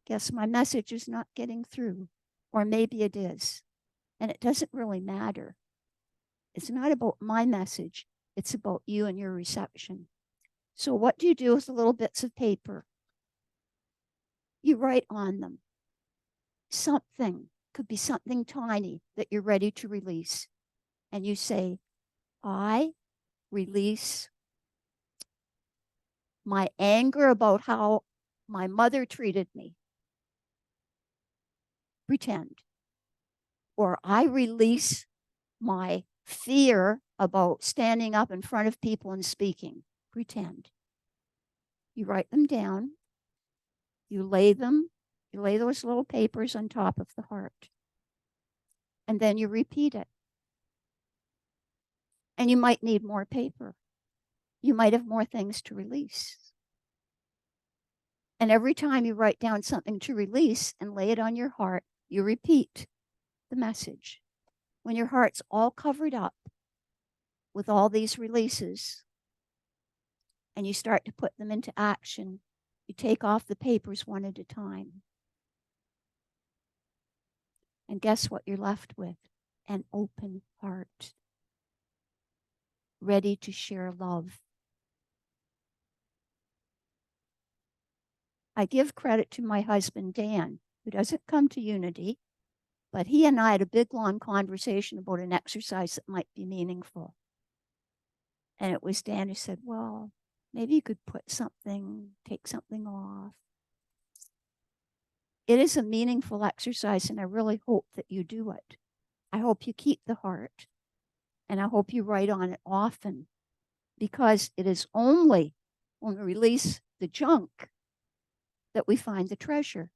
guess my message is not getting through. Or maybe it is. And it doesn't really matter. It's not about my message. It's about you and your reception. So what do you do with the little bits of paper? You write on them. Something, could be something tiny that you're ready to release. And you say, I release my anger about how my mother treated me. Pretend. Or I release my fear about standing up in front of people and speaking. Pretend. You write them down. You lay those little papers on top of the heart. And then you repeat it. And you might need more paper. You might have more things to release. And every time you write down something to release and lay it on your heart, you repeat the message. When your heart's all covered up with all these releases and you start to put them into action, you take off the papers one at a time. And guess what you're left with? An open heart, ready to share love. I give credit to my husband, Dan, who doesn't come to Unity, but he and I had a big, long conversation about an exercise that might be meaningful. And it was Dan who said, well, maybe you could take something off. It is a meaningful exercise, and I really hope that you do it. I hope you keep the heart, and I hope you write on it often, because it is only when we release the junk that we find the treasure.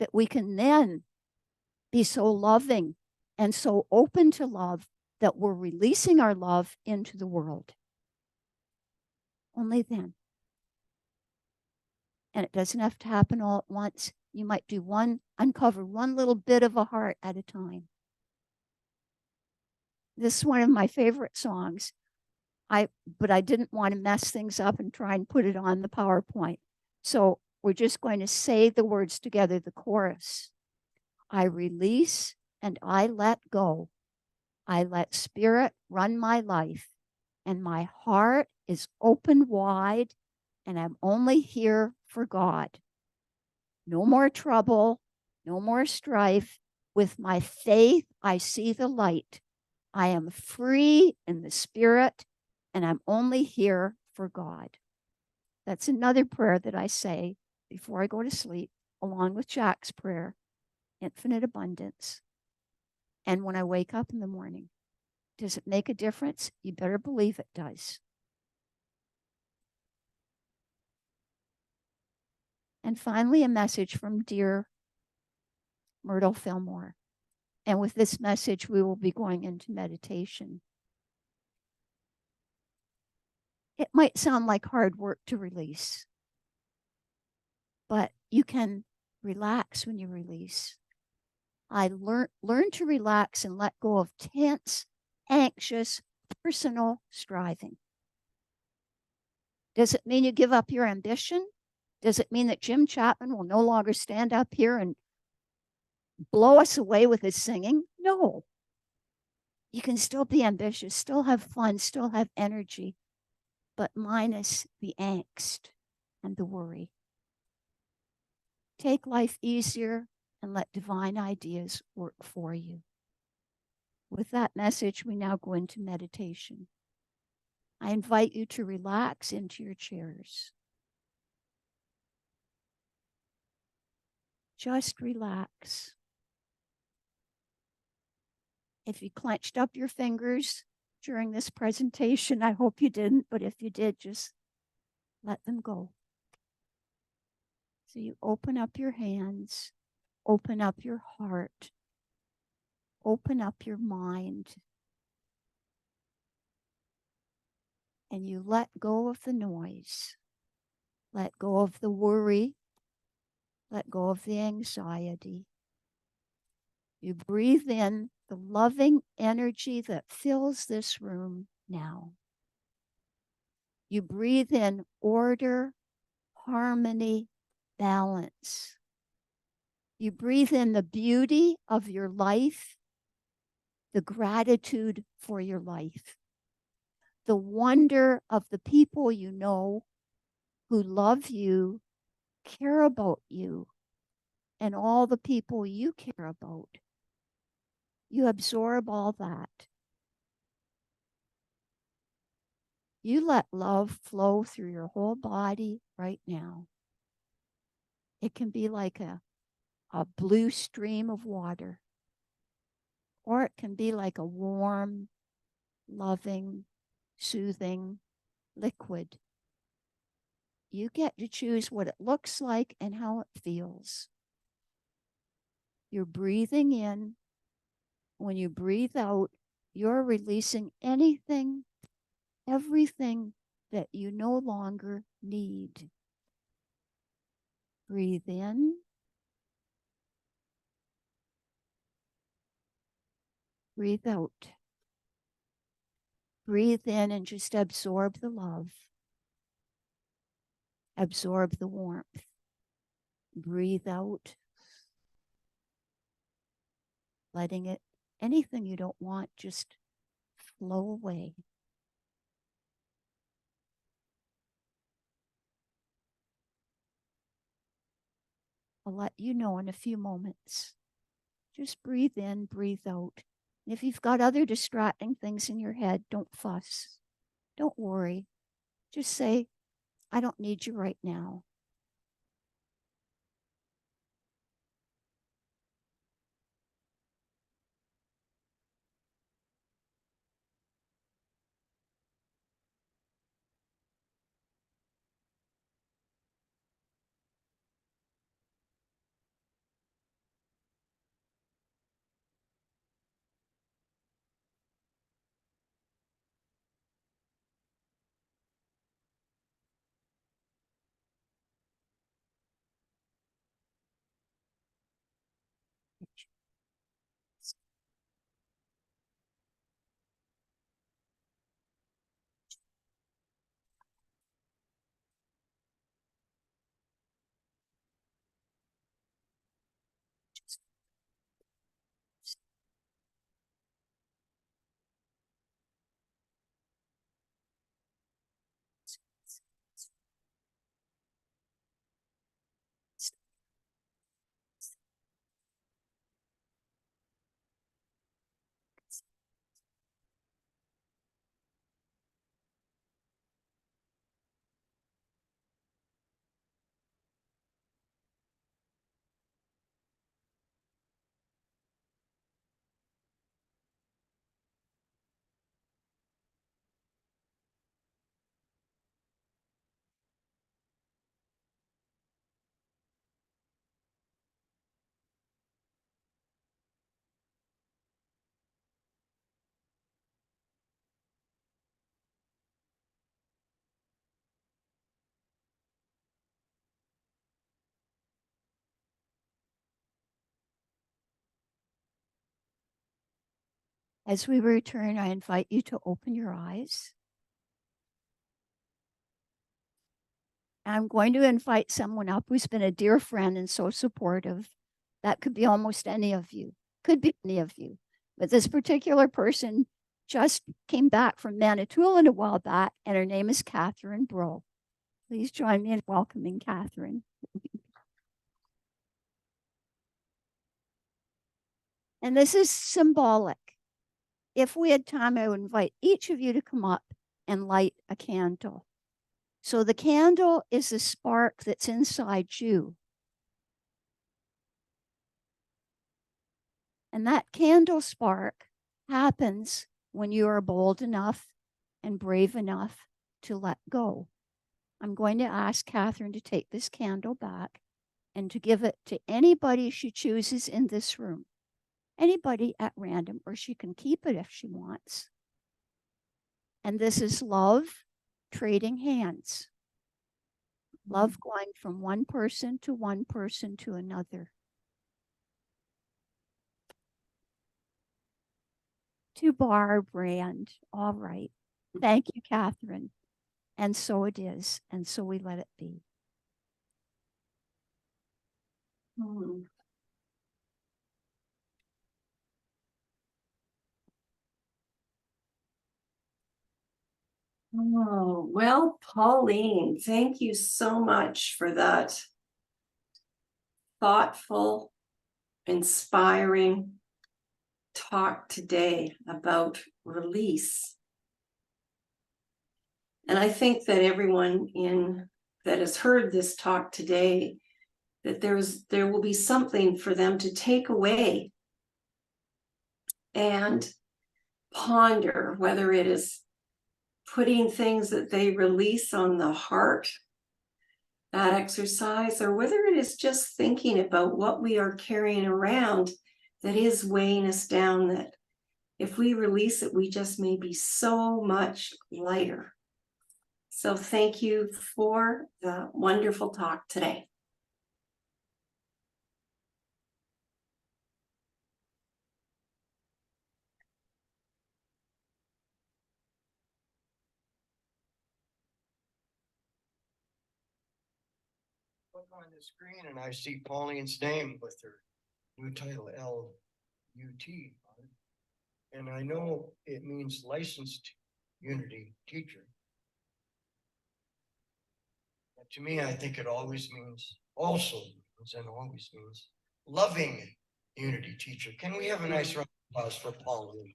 That we can then be so loving and so open to love that we're releasing our love into the world. Only then. And it doesn't have to happen all at once. You might uncover one little bit of a heart at a time. This is one of my favorite songs. But I didn't want to mess things up and try and put it on the PowerPoint. So we're just going to say the words together, the chorus. I release and I let go. I let spirit run my life, and my heart is open wide, and I'm only here for God. No more trouble, no more strife. With my faith, I see the light. I am free in the spirit, and I'm only here for God. That's another prayer that I say before I go to sleep, along with Jack's prayer, infinite abundance. And when I wake up in the morning, does it make a difference? You better believe it does. And finally, a message from dear Myrtle Fillmore. And with this message, we will be going into meditation. It might sound like hard work to release, but you can relax when you release. I learn to relax and let go of tense, anxious, personal striving. Does it mean you give up your ambition? Does it mean that Jim Chapman will no longer stand up here and blow us away with his singing? No. You can still be ambitious, still have fun, still have energy, but minus the angst and the worry. Take life easier and let divine ideas work for you. With that message, we now go into meditation. I invite you to relax into your chairs. Just relax. If you clenched up your fingers during this presentation, I hope you didn't, but if you did, just let them go. So you open up your hands, open up your heart, open up your mind, and you let go of the noise, let go of the worry, let go of the anxiety. You breathe in the loving energy that fills this room now. You breathe in order, harmony, balance. You breathe in the beauty of your life, the gratitude for your life, the wonder of the people you know who love you, care about you, and all the people you care about. You absorb all that. You let love flow through your whole body right now. It can be like a blue stream of water, or it can be like a warm, loving, soothing liquid. You get to choose what it looks like and how it feels. You're breathing in. When you breathe out, you're releasing anything, everything that you no longer need. Breathe in. Breathe out. Breathe in and just absorb the love. Absorb the warmth. Breathe out. Letting it, anything you don't want, just flow away. I'll let you know in a few moments. Just breathe in, breathe out. If you've got other distracting things in your head, don't fuss. Don't worry. Just say, I don't need you right now. As we return, I invite you to open your eyes. I'm going to invite someone up who's been a dear friend and so supportive. That could be almost any of you, could be any of you. But this particular person just came back from Manitoulin a while back, and her name is Catherine Bro. Please join me in welcoming Catherine. And this is symbolic. If we had time, I would invite each of you to come up and light a candle. So the candle is the spark that's inside you. And that candle spark happens when you are bold enough and brave enough to let go. I'm going to ask Catherine to take this candle back and to give it to anybody she chooses in this room, anybody at random, or she can keep it if she wants. And this is love trading hands. Love going from one person to another. To Barb Rand. All right. Thank you, Catherine. And so it is. And so we let it be. Hmm. Oh, well, Pauline, thank you so much for that thoughtful, inspiring talk today about release. And I think that everyone that has heard this talk today, that there will be something for them to take away and ponder, whether it is putting things that they release on the heart, that exercise, or whether it is just thinking about what we are carrying around that is weighing us down, that if we release it, we just may be so much lighter. So thank you for the wonderful talk today. Look on the screen and I see Pauline's name with her new title, LUT. And I know it means licensed unity teacher. But to me, I think it always means, always means loving unity teacher. Can we have a nice round of applause for Pauline?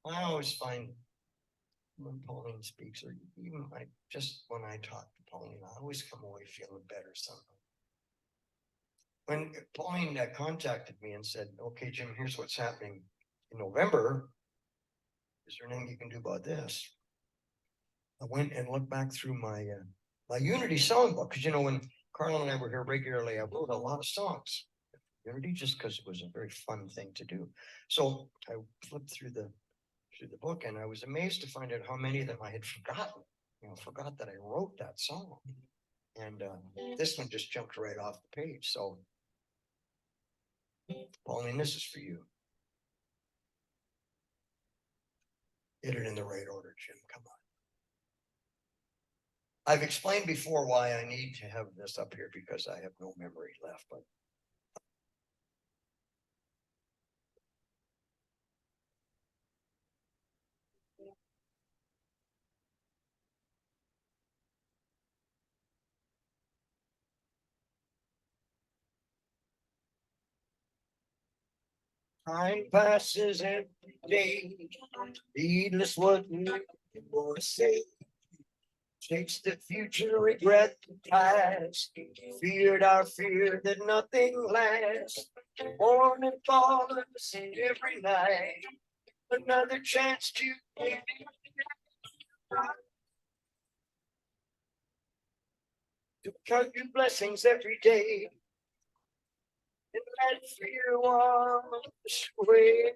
I always find when Pauline speaks, or even when I talk to Pauline, I always come away feeling better somehow. When Pauline contacted me and said, okay, Jim, here's what's happening in November. Is there anything you can do about this? I went and looked back through my my Unity songbook, because when Carla and I were here regularly, I wrote a lot of songs. Unity, just because it was a very fun thing to do. So I flipped through the book, and I was amazed to find out how many of them I had forgotten. Forgot that I wrote that song. And this one just jumped right off the page. So, Pauline, this is for you. Get it in the right order, Jim. Come on. I've explained before why I need to have this up here, because I have no memory left. But time passes every day, heedless what we want to say. Takes the future, regret the past, feared our fear that nothing lasts. Born and fallen every night, another chance to count your blessings every day, and let fear wash away.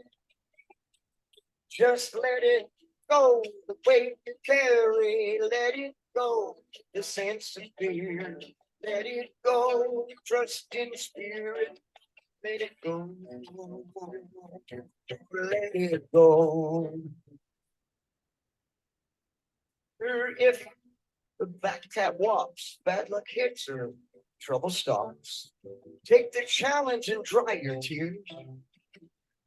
Just let it go, the weight you carry, let it go, the sense of fear, let it go, trust in spirit, let it go, let it go. If the back tap walks, bad luck hits, or trouble stops, take the challenge and dry your tears.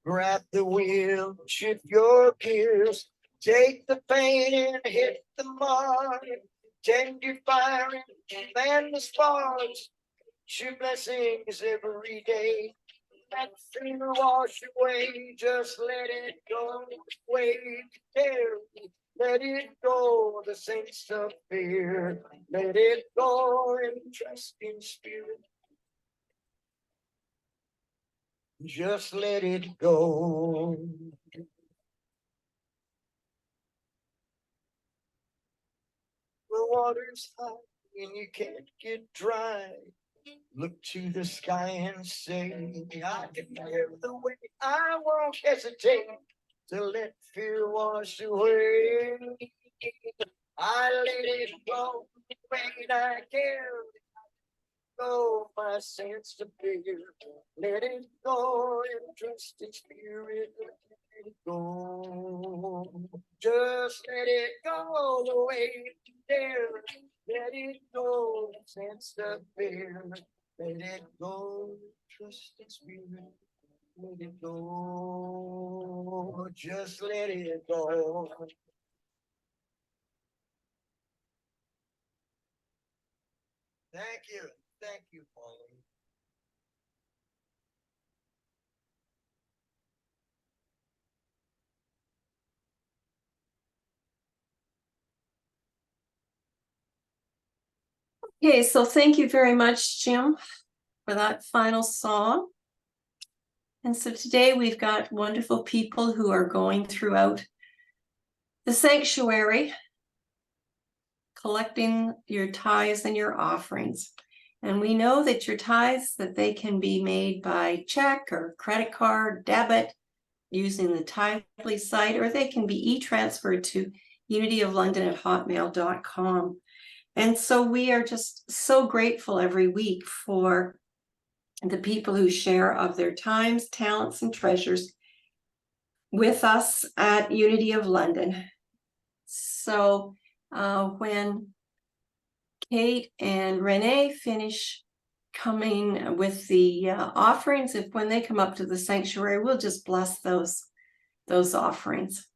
Grab the wheel, shift your gears, take the pain and hit the mark. Tend your fire and fan the sparks. Your blessings every day. Let fear wash away, just let it go. Wait, carry, let it go. The sense of fear, let it go and trust in spirit. Just let it go. The water's high and you can't get dry. Look to the sky and say, I can live the way. I won't hesitate to let fear wash away. I let it go when I can. Go, my sense of fear. Let it go and trust its spirit. Let it go. Just let it go the way you dare. Let it go, sense of fear. Let it go, trust its spirit. Let it go. Just let it go. Thank you. Thank you, Pauline. Okay, so thank you very much, Jim, for that final song. And so today we've got wonderful people who are going throughout the sanctuary, collecting your tithes and your offerings. And we know that your tithes, that they can be made by check or credit card, debit, using the Tithely site, or they can be e-transferred to unityoflondon@hotmail.com. And so we are just so grateful every week for the people who share of their times, talents, and treasures with us at Unity of London. So when Kate and Renee finish coming with the offerings, if when they come up to the sanctuary, we'll just bless those offerings.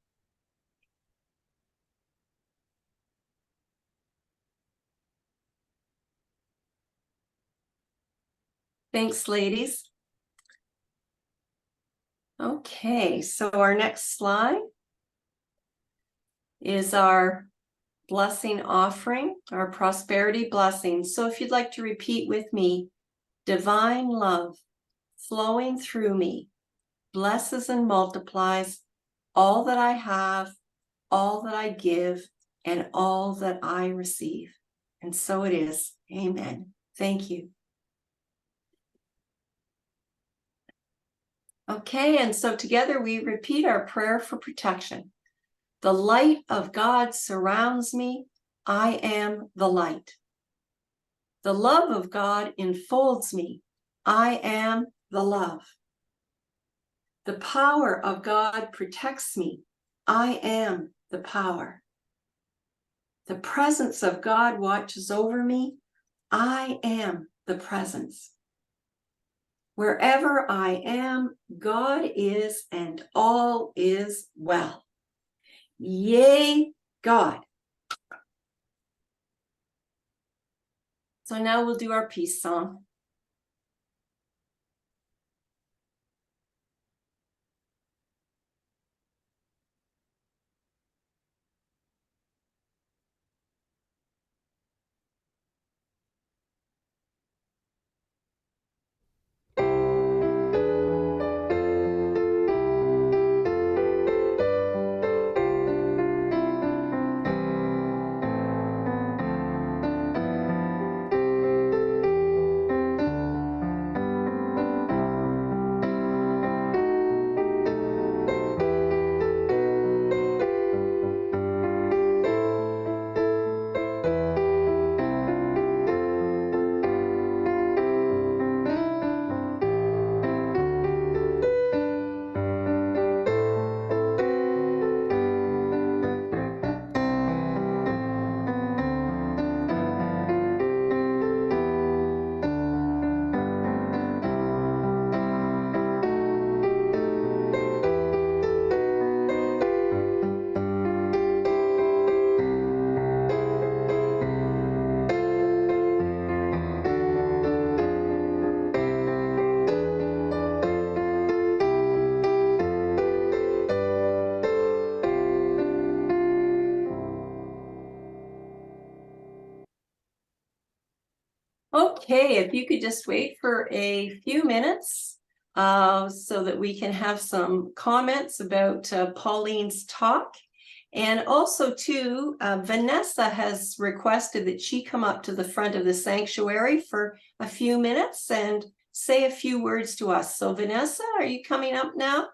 Thanks, ladies. Okay, so our next slide is our blessing offering, our prosperity blessing. So if you'd like to repeat with me, divine love flowing through me blesses and multiplies all that I have, all that I give, and all that I receive. And so it is. Amen. Thank you. Okay, and so together we repeat our prayer for protection. The light of God surrounds me. I am the light. The love of God enfolds me. I am the love. The power of God protects me. I am the power. The presence of God watches over me. I am the presence. Wherever I am, God is, and all is well. Yay, God. So now we'll do our peace song. Okay, if you could just wait for a few minutes so that we can have some comments about Pauline's talk. And also too, Vanessa has requested that she come up to the front of the sanctuary for a few minutes and say a few words to us. So Vanessa, are you coming up now?